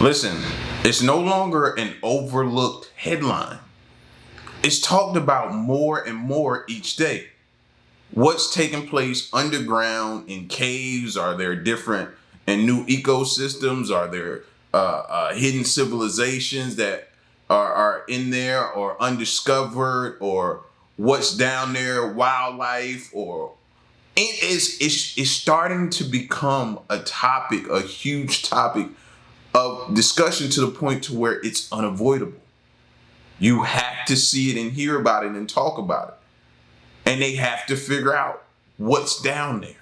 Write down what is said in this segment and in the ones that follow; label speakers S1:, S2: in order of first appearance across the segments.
S1: Listen, it's no longer an overlooked headline. It's talked about more and more each day. What's taking place underground in caves? Are there different and new ecosystems? Are there hidden civilizations that are in there or undiscovered? Or what's down there, wildlife? Or it's starting to become a topic, a huge topic of discussion, to the point to where it's unavoidable. You have to see it and hear about it and talk about it. And they have to figure out what's down there.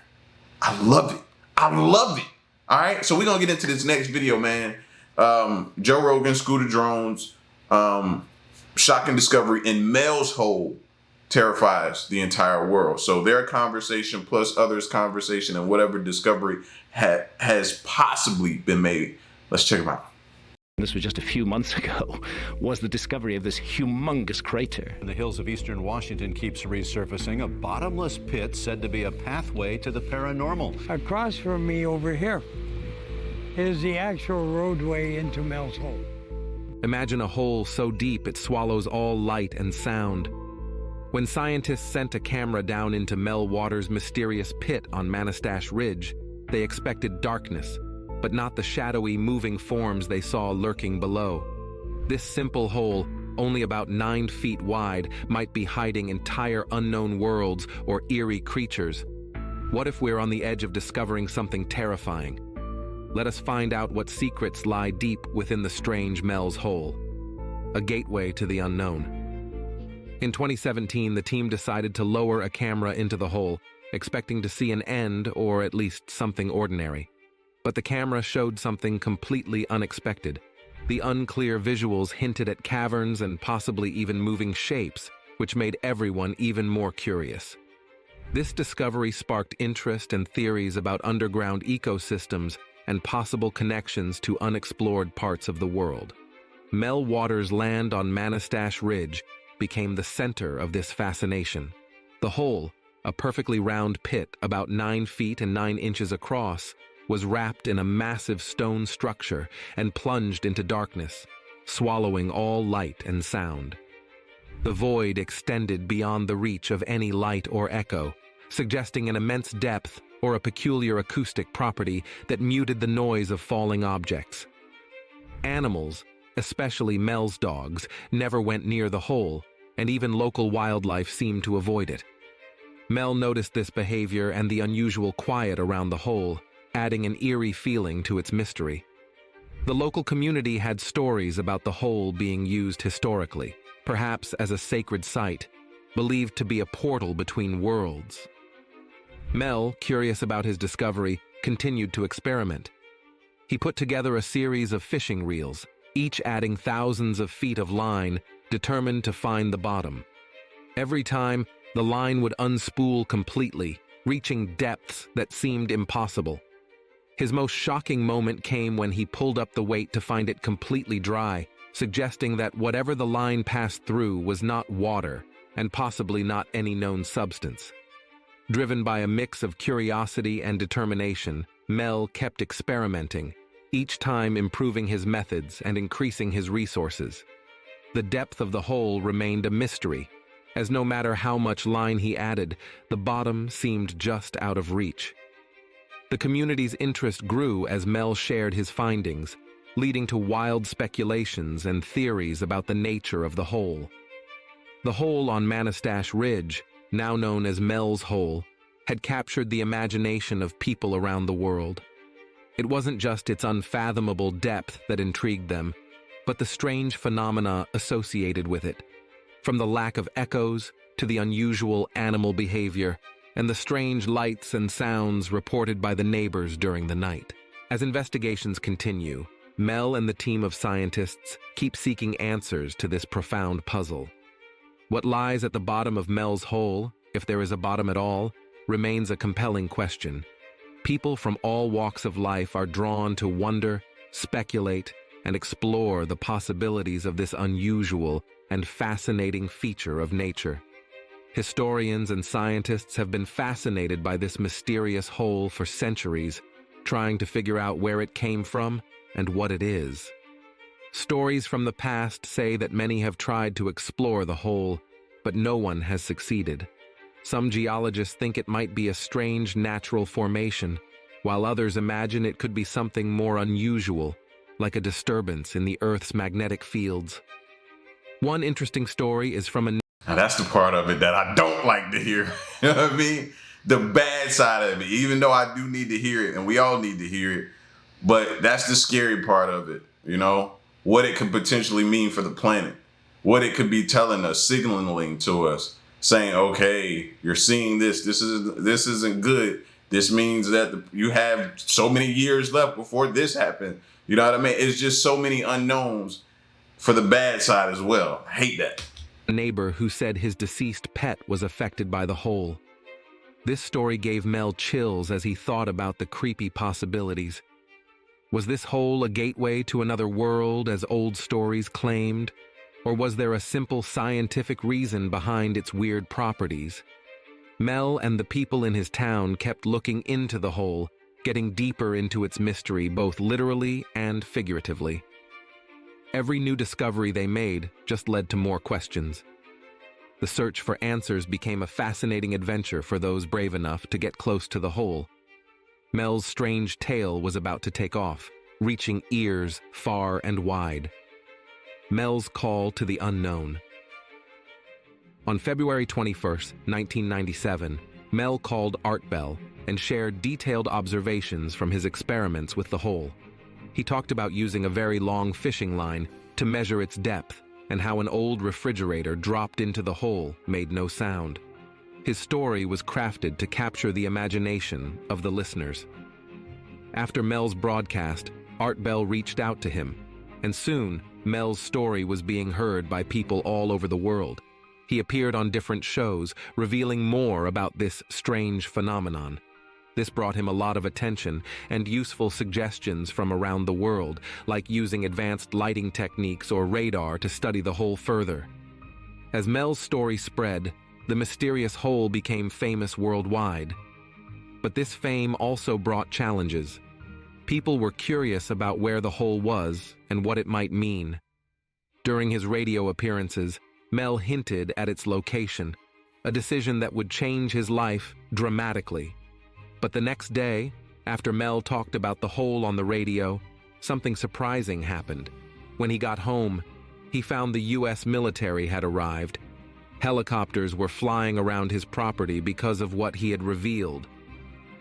S1: I love it. I love it. All right. So we're going to get into this next video, man. Joe Rogan, Scooter Drones, shocking discovery in Mel's hole terrifies the entire world. So their conversation plus others' conversation and whatever discovery has possibly been made. Let's check them out.
S2: This was just a few months ago, was the discovery of this humongous crater.
S3: In the hills of eastern Washington keeps resurfacing a bottomless pit said to be a pathway to the paranormal.
S4: Across from me over here is the actual roadway into Mel's hole.
S5: Imagine a hole so deep it swallows all light and sound. When scientists sent a camera down into Mel Water's mysterious pit on Manuscript Ridge, they expected darkness, but not the shadowy, moving forms they saw lurking below. This simple hole, only about 9 feet wide, might be hiding entire unknown worlds or eerie creatures. What if we're on the edge of discovering something terrifying? Let us find out what secrets lie deep within the strange Mel's hole. A gateway to the unknown. In 2017, the team decided to lower a camera into the hole, expecting to see an end or at least something ordinary. But the camera showed something completely unexpected. The unclear visuals hinted at caverns and possibly even moving shapes, which made everyone even more curious. This discovery sparked interest and theories about underground ecosystems and possible connections to unexplored parts of the world. Mel Water's land on Manuscript Ridge became the center of this fascination. The hole, a perfectly round pit about 9 feet and 9 inches across, was wrapped in a massive stone structure and plunged into darkness, swallowing all light and sound. The void extended beyond the reach of any light or echo, suggesting an immense depth or a peculiar acoustic property that muted the noise of falling objects. Animals, especially Mel's dogs, never went near the hole, and even local wildlife seemed to avoid it. Mel noticed this behavior and the unusual quiet around the hole, adding an eerie feeling to its mystery. The local community had stories about the hole being used historically, perhaps as a sacred site, believed to be a portal between worlds. Mel, curious about his discovery, continued to experiment. He put together a series of fishing reels, each adding thousands of feet of line, determined to find the bottom. Every time, the line would unspool completely, reaching depths that seemed impossible. His most shocking moment came when he pulled up the weight to find it completely dry, suggesting that whatever the line passed through was not water, and possibly not any known substance. Driven by a mix of curiosity and determination, Mel kept experimenting, each time improving his methods and increasing his resources. The depth of the hole remained a mystery, as no matter how much line he added, the bottom seemed just out of reach. The community's interest grew as Mel shared his findings, leading to wild speculations and theories about the nature of the hole. The hole on Manuscript Ridge, now known as Mel's Hole, had captured the imagination of people around the world. It wasn't just its unfathomable depth that intrigued them, but the strange phenomena associated with it, from the lack of echoes to the unusual animal behavior and the strange lights and sounds reported by the neighbors during the night. As investigations continue, Mel and the team of scientists keep seeking answers to this profound puzzle. What lies at the bottom of Mel's hole, if there is a bottom at all, remains a compelling question. People from all walks of life are drawn to wonder, speculate, and explore the possibilities of this unusual and fascinating feature of nature. Historians and scientists have been fascinated by this mysterious hole for centuries, trying to figure out where it came from and what it is. Stories from the past say that many have tried to explore the hole, but no one has succeeded. Some geologists think it might be a strange natural formation, while others imagine it could be something more unusual, like a disturbance in the Earth's magnetic fields. One interesting story is from a...
S1: Now that's the part of it that I don't like to hear. You know what I mean? The bad side of it, even though I do need to hear it, and we all need to hear it, but that's the scary part of it, you know? What it could potentially mean for the planet. What it could be telling us, signaling to us, saying, okay, you're seeing this isn't good. This means that you have so many years left before this happened. You know what I mean? It's just so many unknowns for the bad side as well. I hate that.
S5: A neighbor who said his deceased pet was affected by the hole. This story gave Mel chills as he thought about the creepy possibilities. Was this hole a gateway to another world, as old stories claimed? Or was there a simple scientific reason behind its weird properties? Mel and the people in his town kept looking into the hole, getting deeper into its mystery both literally and figuratively. Every new discovery they made just led to more questions. The search for answers became a fascinating adventure for those brave enough to get close to the hole. Mel's strange tale was about to take off, reaching ears far and wide. Mel's call to the unknown. On February 21st, 1997, Mel called Art Bell and shared detailed observations from his experiments with the hole. He talked about using a very long fishing line to measure its depth and how an old refrigerator dropped into the hole made no sound. His story was crafted to capture the imagination of the listeners. After Mel's broadcast, Art Bell reached out to him, and soon Mel's story was being heard by people all over the world. He appeared on different shows, revealing more about this strange phenomenon. This brought him a lot of attention and useful suggestions from around the world, like using advanced lighting techniques or radar to study the hole further. As Mel's story spread, the mysterious hole became famous worldwide. But this fame also brought challenges. People were curious about where the hole was and what it might mean. During his radio appearances, Mel hinted at its location, a decision that would change his life dramatically. But the next day, after Mel talked about the hole on the radio, something surprising happened. When he got home, he found the U.S. military had arrived. Helicopters were flying around his property because of what he had revealed.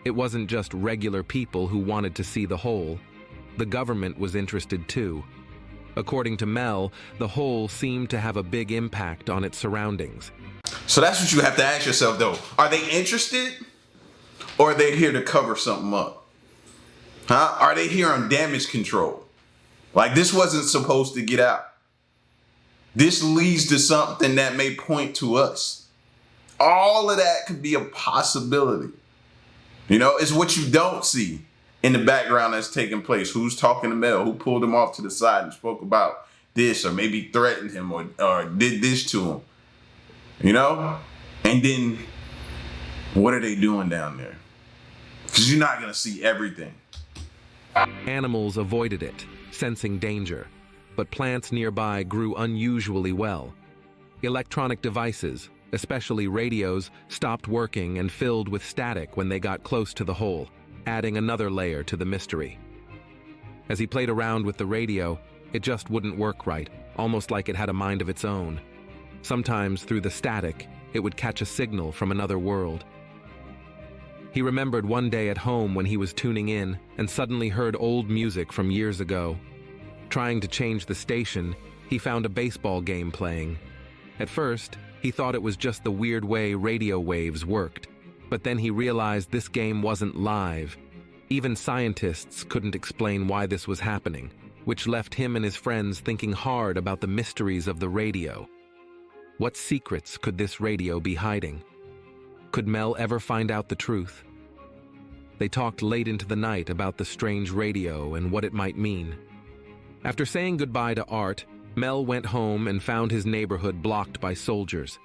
S5: It wasn't just regular people who wanted to see the hole. The government was interested too. According to Mel, the hole seemed to have a big impact on its surroundings.
S1: So that's what you have to ask yourself though. Are they interested? Or are they here to cover something up? Huh? Are they here on damage control? Like this wasn't supposed to get out. This leads to something that may point to us. All of that could be a possibility. You know, it's what you don't see in the background that's taking place. Who's talking to Mel? Who pulled him off to the side and spoke about this or maybe threatened him or did this to him? You know? And then what are they doing down there? Because you're not going to see everything.
S5: Animals avoided it, sensing danger, but plants nearby grew unusually well. Electronic devices, especially radios, stopped working and filled with static when they got close to the hole, adding another layer to the mystery. As he played around with the radio, it just wouldn't work right, almost like it had a mind of its own. Sometimes, through the static, it would catch a signal from another world. He remembered one day at home when he was tuning in and suddenly heard old music from years ago. Trying to change the station, he found a baseball game playing. At first, he thought it was just the weird way radio waves worked, but then he realized this game wasn't live. Even scientists couldn't explain why this was happening, which left him and his friends thinking hard about the mysteries of the radio. What secrets could this radio be hiding? Could Mel ever find out the truth? They talked late into the night about the strange radio and what it might mean. After saying goodbye to Art, Mel went home and found his neighborhood blocked by soldiers.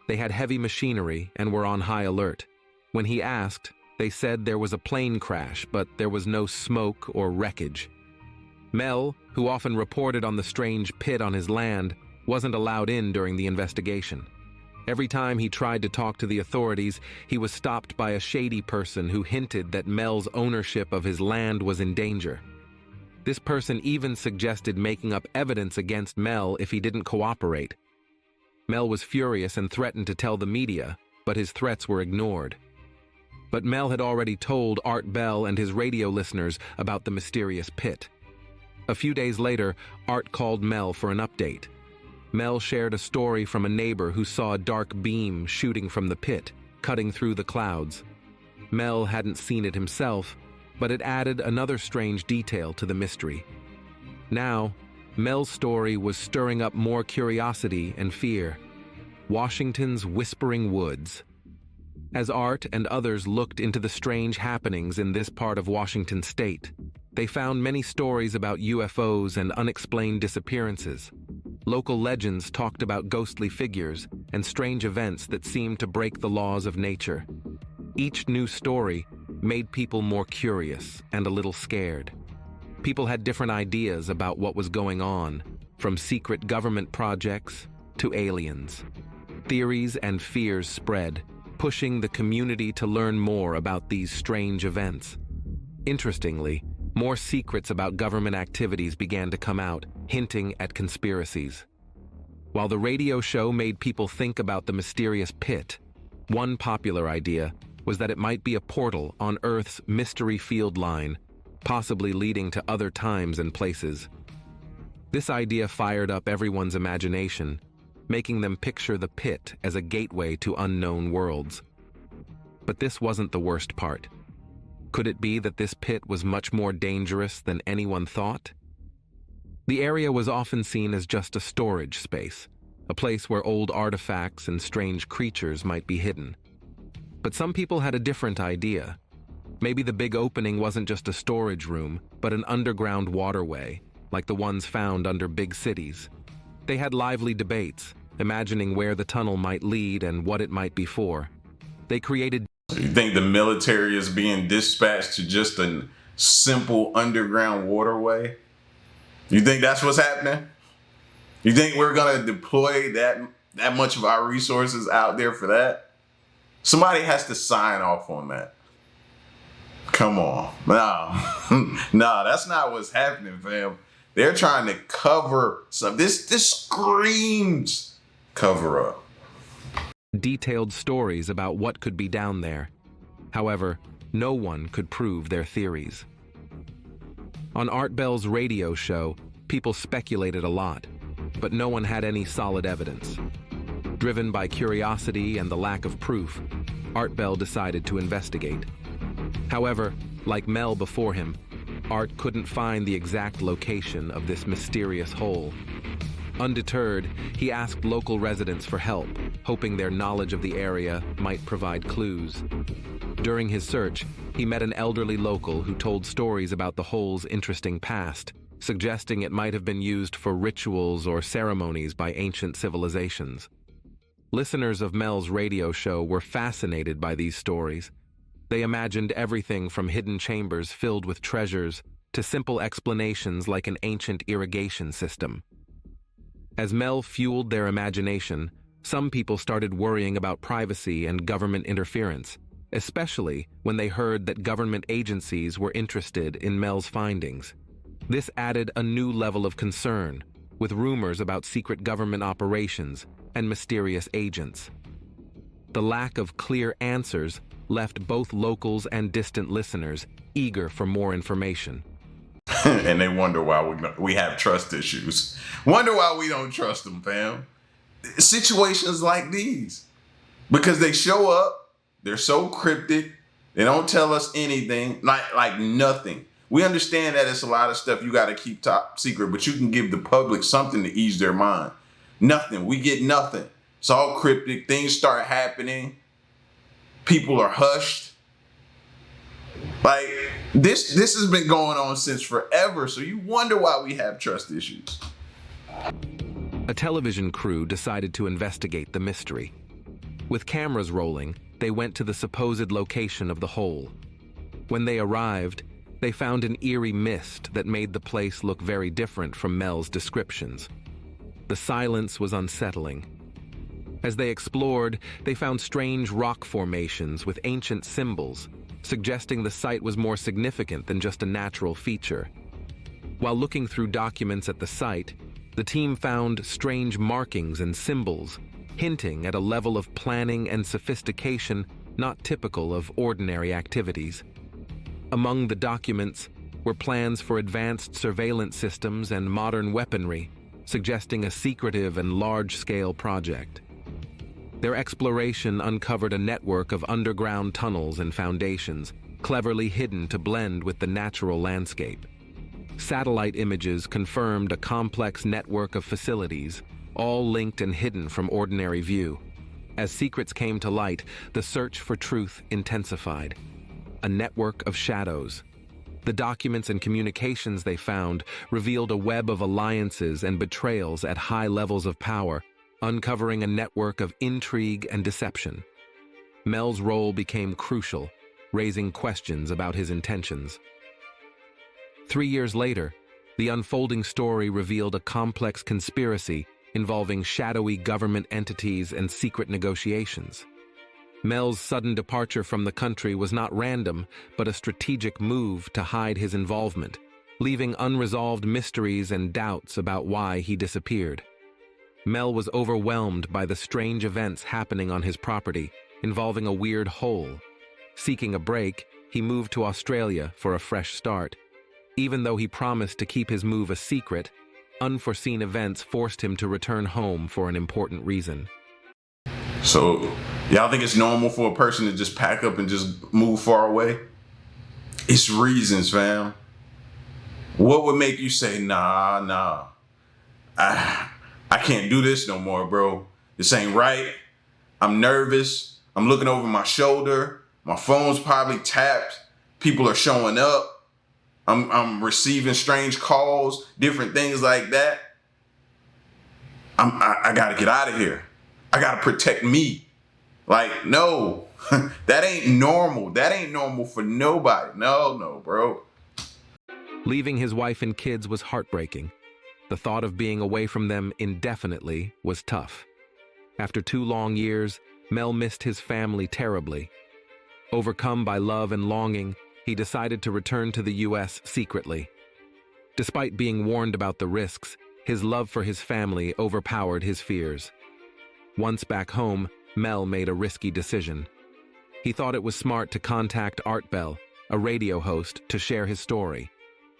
S5: They had heavy machinery and were on high alert. When he asked, they said there was a plane crash, but there was no smoke or wreckage. Mel, who often reported on the strange pit on his land, wasn't allowed in during the investigation. Every time he tried to talk to the authorities, he was stopped by a shady person who hinted that Mel's ownership of his land was in danger. This person even suggested making up evidence against Mel if he didn't cooperate. Mel was furious and threatened to tell the media, but his threats were ignored. But Mel had already told Art Bell and his radio listeners about the mysterious pit. A few days later, Art called Mel for an update. Mel shared a story from a neighbor who saw a dark beam shooting from the pit, cutting through the clouds. Mel hadn't seen it himself, but it added another strange detail to the mystery. Now, Mel's story was stirring up more curiosity and fear. Washington's Whispering Woods. As Art and others looked into the strange happenings in this part of Washington state, they found many stories about UFOs and unexplained disappearances. Local legends talked about ghostly figures and strange events that seemed to break the laws of nature. Each new story made people more curious and a little scared. People had different ideas about what was going on, from secret government projects to aliens. Theories and fears spread, pushing the community to learn more about these strange events. Interestingly, more secrets about government activities began to come out, hinting at conspiracies. While the radio show made people think about the mysterious pit, one popular idea was that it might be a portal on Earth's mystery field line, possibly leading to other times and places. This idea fired up everyone's imagination, making them picture the pit as a gateway to unknown worlds. But this wasn't the worst part. Could it be that this pit was much more dangerous than anyone thought? The area was often seen as just a storage space, a place where old artifacts and strange creatures might be hidden. But some people had a different idea. Maybe the big opening wasn't just a storage room, but an underground waterway, like the ones found under big cities. They had lively debates, imagining where the tunnel might lead and what it might be for. They created...
S1: You think the military is being dispatched to just a simple underground waterway? You think that's what's happening? You think we're going to deploy that much of our resources out there for that? Somebody has to sign off on that. Come on. No, that's not what's happening, fam. They're trying to cover some. This screams cover up.
S5: Detailed stories about what could be down there. However, no one could prove their theories. On Art Bell's radio show, people speculated a lot, but no one had any solid evidence. Driven by curiosity and the lack of proof, Art Bell decided to investigate. However, like Mel before him, Art couldn't find the exact location of this mysterious hole. Undeterred, he asked local residents for help, hoping their knowledge of the area might provide clues. During his search, he met an elderly local who told stories about the hole's interesting past, suggesting it might have been used for rituals or ceremonies by ancient civilizations. Listeners of Mel's radio show were fascinated by these stories. They imagined everything from hidden chambers filled with treasures to simple explanations like an ancient irrigation system. As Mel fueled their imagination, some people started worrying about privacy and government interference, especially when they heard that government agencies were interested in Mel's findings. This added a new level of concern, with rumors about secret government operations and mysterious agents. The lack of clear answers left both locals and distant listeners eager for more information.
S1: And they wonder why we have trust issues. Wonder why we don't trust them, fam. Situations like these. Because they show up, they're so cryptic, they don't tell us anything, like nothing. We understand that it's a lot of stuff you got to keep top secret, but you can give the public something to ease their mind. Nothing. We get nothing. It's all cryptic. Things start happening. People are hushed. Like, this has been going on since forever, so you wonder why we have trust issues.
S5: A television crew decided to investigate the mystery. With cameras rolling, they went to the supposed location of the hole. When they arrived, they found an eerie mist that made the place look very different from Mel's descriptions. The silence was unsettling. As they explored, they found strange rock formations with ancient symbols, suggesting the site was more significant than just a natural feature. While looking through documents at the site, the team found strange markings and symbols, hinting at a level of planning and sophistication not typical of ordinary activities. Among the documents were plans for advanced surveillance systems and modern weaponry, suggesting a secretive and large-scale project. Their exploration uncovered a network of underground tunnels and foundations, cleverly hidden to blend with the natural landscape. Satellite images confirmed a complex network of facilities, all linked and hidden from ordinary view. As secrets came to light, the search for truth intensified. A network of shadows. The documents and communications they found revealed a web of alliances and betrayals at high levels of power, uncovering a network of intrigue and deception. Mel's role became crucial, raising questions about his intentions. 3 years later, the unfolding story revealed a complex conspiracy involving shadowy government entities and secret negotiations. Mel's sudden departure from the country was not random, but a strategic move to hide his involvement, leaving unresolved mysteries and doubts about why he disappeared. Mel was overwhelmed by the strange events happening on his property, involving a weird hole. Seeking a break, he moved to Australia for a fresh start. Even though he promised to keep his move a secret, unforeseen events forced him to return home for an important reason.
S1: So, y'all think it's normal for a person to just pack up and just move far away? It's reasons, fam. What would make you say, nah, I can't do this no more, bro. This ain't right. I'm nervous. I'm looking over my shoulder. My phone's probably tapped. People are showing up. I'm receiving strange calls, different things like that. I gotta get out of here. I gotta protect me. Like, no, that ain't normal. That ain't normal for nobody. No, bro.
S5: Leaving his wife and kids was heartbreaking. The thought of being away from them indefinitely was tough. After 2 long years, Mel missed his family terribly. Overcome by love and longing, he decided to return to the U.S. secretly. Despite being warned about the risks, his love for his family overpowered his fears. Once back home, Mel made a risky decision. He thought it was smart to contact Art Bell, a radio host, to share his story.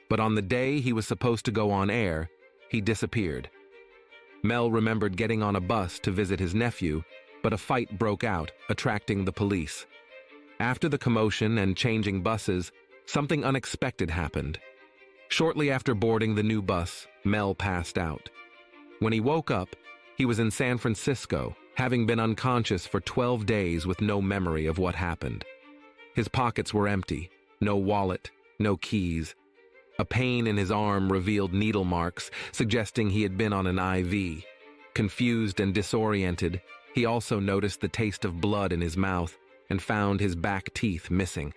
S5: But on the day he was supposed to go on air, he disappeared. Mel remembered getting on a bus to visit his nephew, but a fight broke out, attracting the police. After the commotion and changing buses, something unexpected happened. Shortly after boarding the new bus, Mel passed out. When he woke up, he was in San Francisco, having been unconscious for 12 days with no memory of what happened. His pockets were empty, no wallet, no keys. A pain in his arm revealed needle marks, suggesting he had been on an IV. Confused and disoriented, he also noticed the taste of blood in his mouth and found his back teeth missing.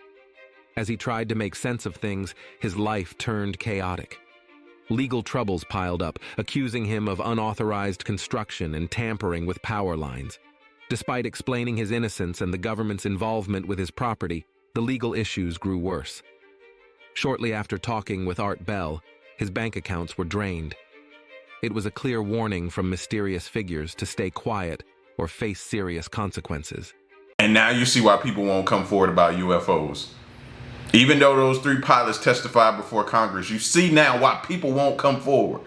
S5: As he tried to make sense of things, his life turned chaotic. Legal troubles piled up, accusing him of unauthorized construction and tampering with power lines. Despite explaining his innocence and the government's involvement with his property, the legal issues grew worse. Shortly after talking with Art Bell, his bank accounts were drained. It was a clear warning from mysterious figures to stay quiet or face serious consequences.
S1: And now you see why people won't come forward about UFOs. Even though those 3 pilots testified before Congress, you see now why people won't come forward.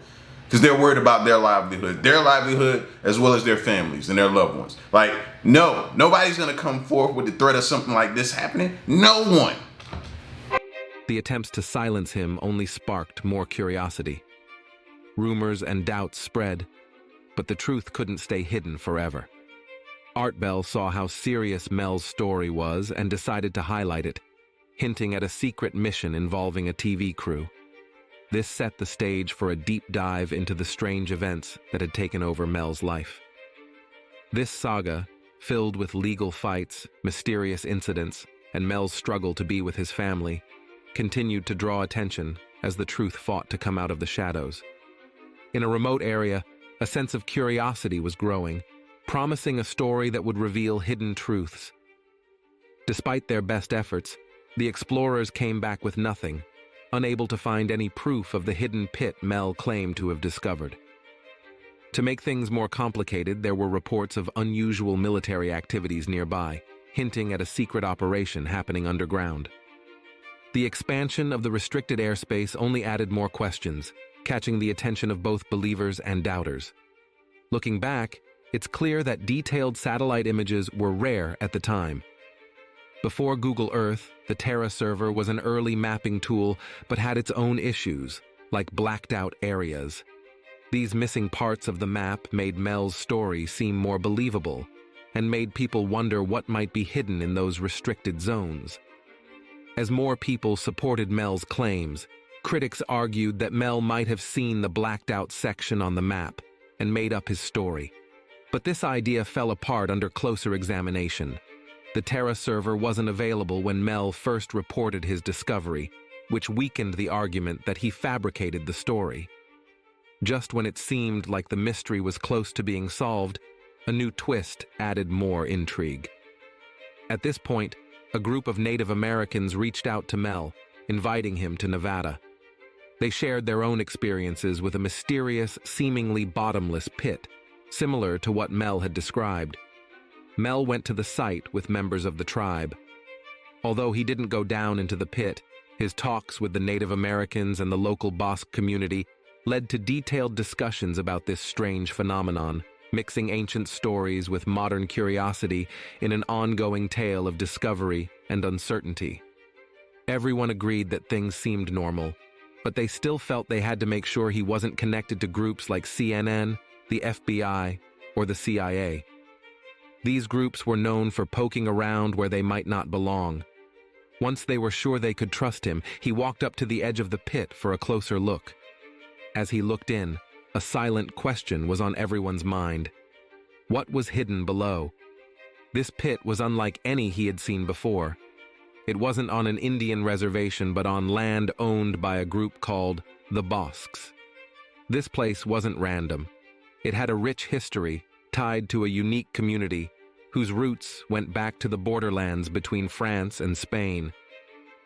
S1: Because they're worried about their livelihood as well as their families and their loved ones. Like, no, nobody's going to come forward with the threat of something like this happening. No one.
S5: The attempts to silence him only sparked more curiosity. Rumors and doubts spread, but the truth couldn't stay hidden forever. Art Bell saw how serious Mel's story was and decided to highlight it, hinting at a secret mission involving a TV crew. This set the stage for a deep dive into the strange events that had taken over Mel's life. This saga, filled with legal fights, mysterious incidents, and Mel's struggle to be with his family, continued to draw attention as the truth fought to come out of the shadows. In a remote area, a sense of curiosity was growing, promising a story that would reveal hidden truths. Despite their best efforts, the explorers came back with nothing, unable to find any proof of the hidden pit Mel claimed to have discovered. To make things more complicated, there were reports of unusual military activities nearby, hinting at a secret operation happening underground. The expansion of the restricted airspace only added more questions, catching the attention of both believers and doubters. Looking back, it's clear that detailed satellite images were rare at the time. Before Google Earth, the Terra server was an early mapping tool but had its own issues, like blacked-out areas. These missing parts of the map made Mel's story seem more believable and made people wonder what might be hidden in those restricted zones. As more people supported Mel's claims, critics argued that Mel might have seen the blacked-out section on the map and made up his story. But this idea fell apart under closer examination. The Terra server wasn't available when Mel first reported his discovery, which weakened the argument that he fabricated the story. Just when it seemed like the mystery was close to being solved, a new twist added more intrigue. At this point, a group of Native Americans reached out to Mel, inviting him to Nevada. They shared their own experiences with a mysterious, seemingly bottomless pit, similar to what Mel had described. Mel went to the site with members of the tribe. Although he didn't go down into the pit, his talks with the Native Americans and the local Basque community led to detailed discussions about this strange phenomenon, mixing ancient stories with modern curiosity in an ongoing tale of discovery and uncertainty. Everyone agreed that things seemed normal, but they still felt they had to make sure he wasn't connected to groups like CNN, the FBI, or the CIA. These groups were known for poking around where they might not belong. Once they were sure they could trust him, he walked up to the edge of the pit for a closer look. As he looked in, a silent question was on everyone's mind. What was hidden below? This pit was unlike any he had seen before. It wasn't on an Indian reservation, but on land owned by a group called the Basques. This place wasn't random. It had a rich history tied to a unique community whose roots went back to the borderlands between France and Spain.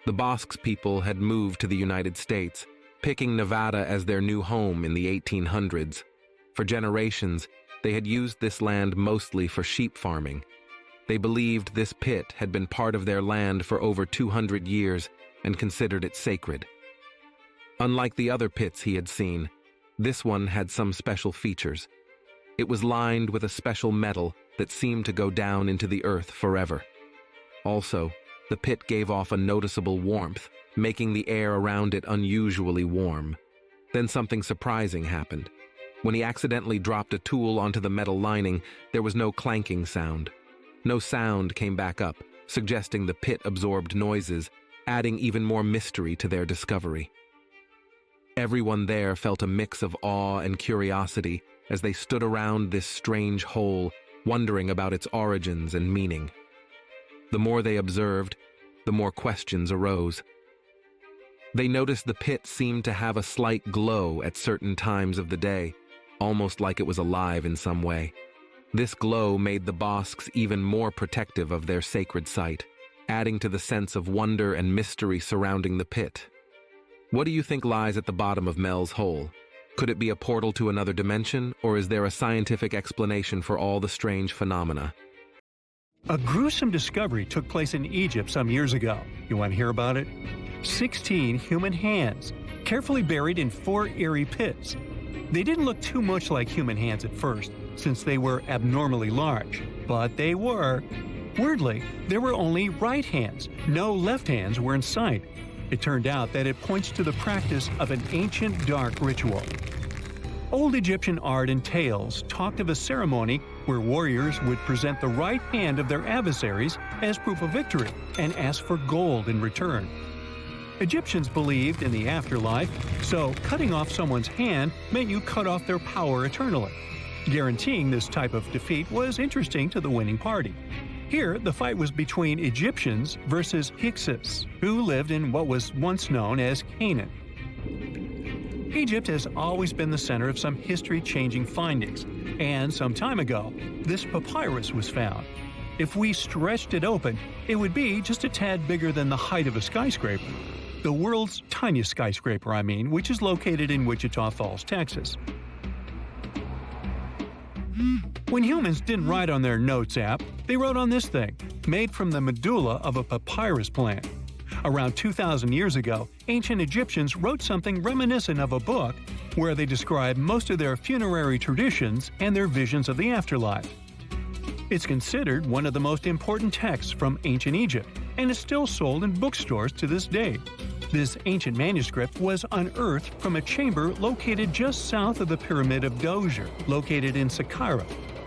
S5: The Basques people had moved to the United States, picking Nevada as their new home in the 1800s. For generations, they had used this land mostly for sheep farming. They believed this pit had been part of their land for over 200 years and considered it sacred. Unlike the other pits he had seen, this one had some special features. It was lined with a special metal that seemed to go down into the earth forever. Also, the pit gave off a noticeable warmth, making the air around it unusually warm. Then something surprising happened. When he accidentally dropped a tool onto the metal lining, there was no clanking sound. No sound came back up, suggesting the pit absorbed noises, adding even more mystery to their discovery. Everyone there felt a mix of awe and curiosity as they stood around this strange hole, wondering about its origins and meaning. The more they observed, the more questions arose. They noticed the pit seemed to have a slight glow at certain times of the day, almost like it was alive in some way. This glow made the Basques even more protective of their sacred site, adding to the sense of wonder and mystery surrounding the pit. What do you think lies at the bottom of Mel's hole? Could it be a portal to another dimension, or is there a scientific explanation for all the strange phenomena?
S6: A gruesome discovery took place in Egypt some years ago. You want to hear about it? 16 human hands, carefully buried in 4 eerie pits. They didn't look too much like human hands at first, since they were abnormally large, but they were. Weirdly, there were only right hands. No left hands were in sight. It turned out that it points to the practice of an ancient dark ritual. Old Egyptian art and tales talked of a ceremony where warriors would present the right hand of their adversaries as proof of victory and ask for gold in return. Egyptians believed in the afterlife, so cutting off someone's hand meant you cut off their power eternally. Guaranteeing this type of defeat was interesting to the winning party. Here, the fight was between Egyptians versus Hyksos, who lived in what was once known as Canaan. Egypt has always been the center of some history-changing findings, and some time ago, this papyrus was found. If we stretched it open, it would be just a tad bigger than the height of a skyscraper. The world's tiniest skyscraper, I mean, which is located in Wichita Falls, Texas. When humans didn't write on their Notes app, they wrote on this thing, made from the medulla of a papyrus plant. Around 2,000 years ago, ancient Egyptians wrote something reminiscent of a book where they describe most of their funerary traditions and their visions of the afterlife. It's considered one of the most important texts from ancient Egypt and is still sold in bookstores to this day. This ancient manuscript was unearthed from a chamber located just south of the Pyramid of Djoser, located in Saqqara.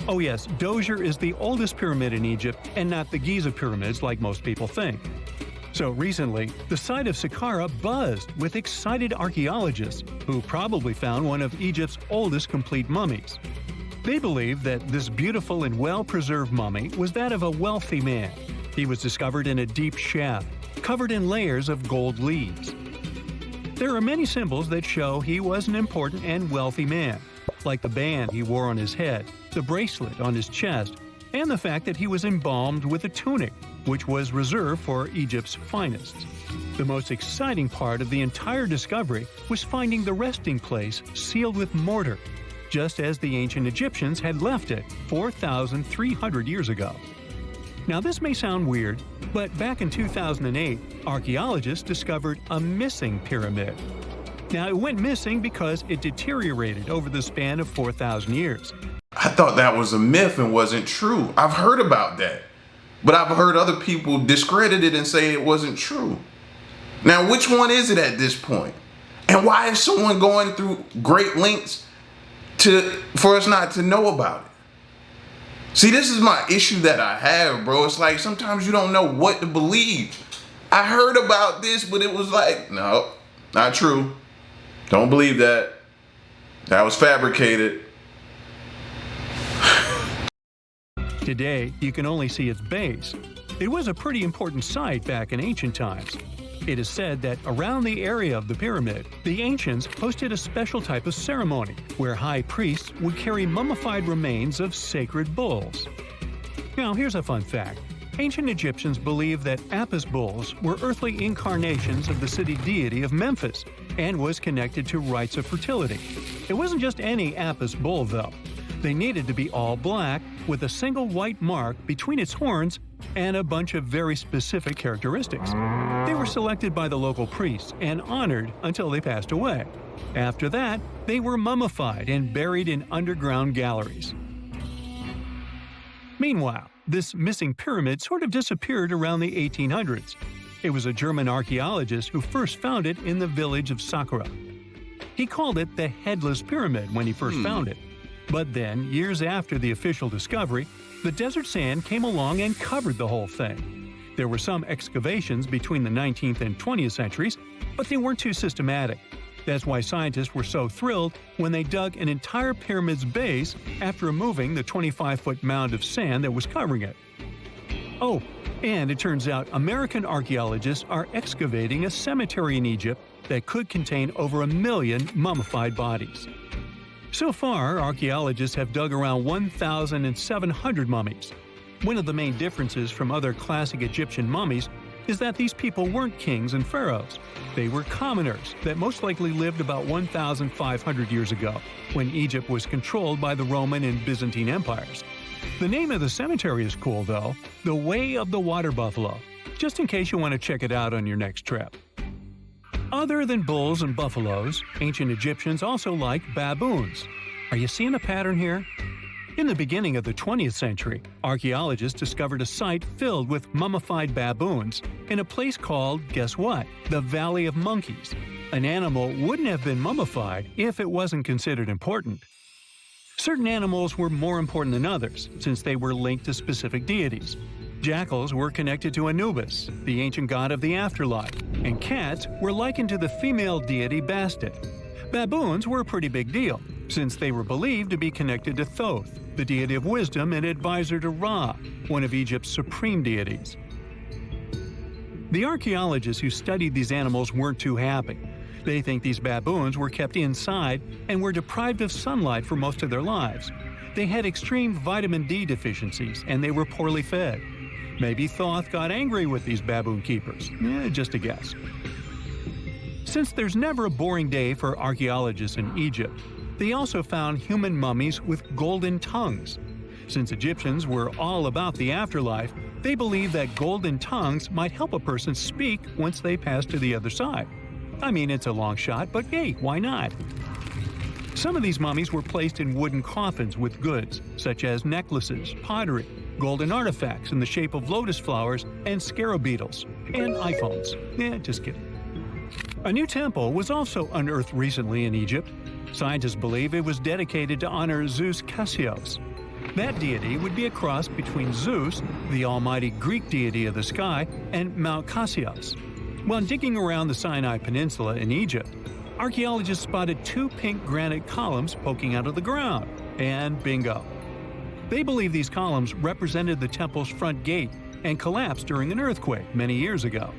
S6: Oh yes, Djoser is the oldest pyramid in Egypt and not the Giza pyramids like most people think. So recently, the site of Saqqara buzzed with excited archaeologists who probably found one of Egypt's oldest complete mummies. They believe that this beautiful and well-preserved mummy was that of a wealthy man. He was discovered in a deep shaft, covered in layers of gold leaves. There are many symbols that show he was an important and wealthy man, like the band he wore on his head, the bracelet on his chest, and the fact that he was embalmed with a tunic, which was reserved for Egypt's finest. The most exciting part of the entire discovery was finding the resting place sealed with mortar, just as the ancient Egyptians had left it 4,300 years ago. Now this may sound weird, but back in 2008, archaeologists discovered a missing pyramid. Now it went missing because it deteriorated over the span of 4,000 years.
S1: I thought that was a myth and wasn't true. I've heard about that, but I've heard other people discredit it and say it wasn't true. Now, which one is it at this point? And why is someone going through great lengths for us not to know about it? See, this is my issue that I have, bro. It's like sometimes you don't know what to believe. I heard about this, but it was like, no, not true. Don't believe that. That was fabricated.
S6: Today, you can only see its base. It was a pretty important site back in ancient times. It is said that around the area of the pyramid, the ancients hosted a special type of ceremony where high priests would carry mummified remains of sacred bulls. Now, here's a fun fact. Ancient Egyptians believed that Apis bulls were earthly incarnations of the city deity of Memphis and was connected to rites of fertility. It wasn't just any Apis bull, though. They needed to be all black, with a single white mark between its horns and a bunch of very specific characteristics. They were selected by the local priests and honored until they passed away. After that, they were mummified and buried in underground galleries. Meanwhile, this missing pyramid sort of disappeared around the 1800s. It was a German archaeologist who first found it in the village of Saqqara. He called it the Headless Pyramid when he first found it. But then, years after the official discovery, the desert sand came along and covered the whole thing. There were some excavations between the 19th and 20th centuries, but they weren't too systematic. That's why scientists were so thrilled when they dug an entire pyramid's base after removing the 25-foot mound of sand that was covering it. Oh, and it turns out American archaeologists are excavating a cemetery in Egypt that could contain over 1 million mummified bodies. So far, archaeologists have dug around 1,700 mummies. One of the main differences from other classic Egyptian mummies is that these people weren't kings and pharaohs. They were commoners that most likely lived about 1,500 years ago, when Egypt was controlled by the Roman and Byzantine empires. The name of the cemetery is cool, though, the Way of the Water Buffalo, just in case you want to check it out on your next trip. Other than bulls and buffaloes, ancient Egyptians also liked baboons. Are you seeing a pattern here? In the beginning of the 20th century, archaeologists discovered a site filled with mummified baboons in a place called, guess what? The Valley of Monkeys. An animal wouldn't have been mummified if it wasn't considered important. Certain animals were more important than others, since they were linked to specific deities. Jackals were connected to Anubis, the ancient god of the afterlife, and cats were likened to the female deity Bastet. Baboons were a pretty big deal. since they were believed to be connected to Thoth, the deity of wisdom and advisor to Ra, one of Egypt's supreme deities. The archaeologists who studied these animals weren't too happy. They think these baboons were kept inside and were deprived of sunlight for most of their lives. They had extreme vitamin D deficiencies and they were poorly fed. Maybe Thoth got angry with these baboon keepers. Just a guess. Since there's never a boring day for archaeologists in Egypt, they also found human mummies with golden tongues. Since Egyptians were all about the afterlife, they believed that golden tongues might help a person speak once they pass to the other side. I mean, it's a long shot, but hey, why not? Some of these mummies were placed in wooden coffins with goods, such as necklaces, pottery, golden artifacts in the shape of lotus flowers, and scarab beetles, and iPhones. Just kidding. A new temple was also unearthed recently in Egypt. Scientists believe it was dedicated to honor Zeus Cassios. That deity would be a cross between Zeus, the almighty Greek deity of the sky, and Mount Cassios. While digging around the Sinai Peninsula in Egypt, archaeologists spotted 2 pink granite columns poking out of the ground, and bingo. They believe these columns represented the temple's front gate and collapsed during an earthquake many years ago.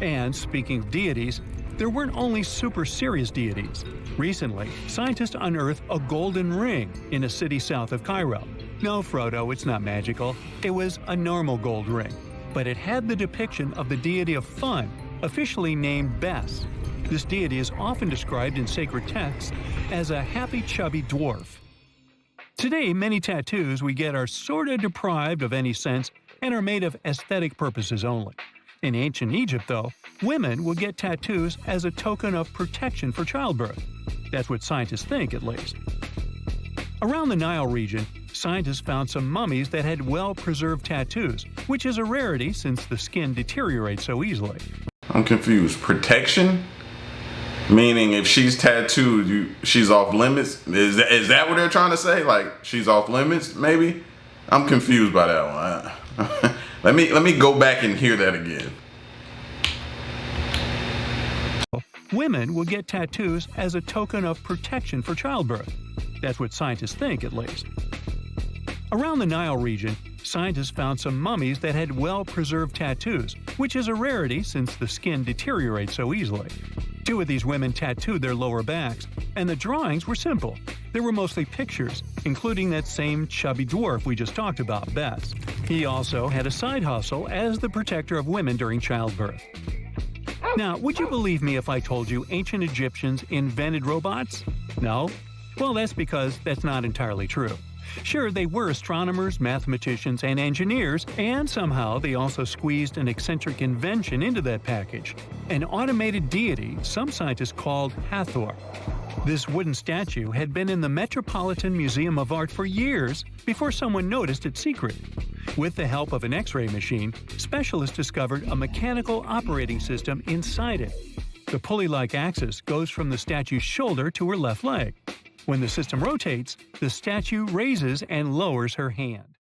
S6: And speaking of deities, there weren't only super serious deities. Recently, scientists unearthed a golden ring in a city south of Cairo. No, Frodo, it's not magical. It was a normal gold ring, but it had the depiction of the deity of fun, officially named Bes. This deity is often described in sacred texts as a happy, chubby dwarf. Today, many tattoos we get are sorta deprived of any sense and are made of aesthetic purposes only. In ancient Egypt, though, women would get tattoos as a token of protection for childbirth. That's what scientists think, at least. Around the Nile region, scientists found some mummies that had well-preserved tattoos, which is a rarity since the skin deteriorates so easily.
S1: I'm confused. Protection? Meaning if she's tattooed, she's off limits? Is that what they're trying to say? Like, she's off limits, maybe? I'm confused by that one. Let me go back and hear that again.
S6: Women will get tattoos as a token of protection for childbirth. That's what scientists think, at least. Around the Nile region, scientists found some mummies that had well-preserved tattoos, which is a rarity since the skin deteriorates so easily. 2 of these women tattooed their lower backs, and the drawings were simple. They were mostly pictures, including that same chubby dwarf we just talked about, Bes. He also had a side hustle as the protector of women during childbirth. Now, would you believe me if I told you ancient Egyptians invented robots? No? Well, that's because that's not entirely true. Sure, they were astronomers, mathematicians, and engineers, and somehow they also squeezed an eccentric invention into that package, an automated deity some scientists called Hathor. This wooden statue had been in the Metropolitan Museum of Art for years before someone noticed its secret. With the help of an X-ray machine, specialists discovered a mechanical operating system inside it. The pulley-like axis goes from the statue's shoulder to her left leg. When the system rotates, the statue raises and lowers her hand.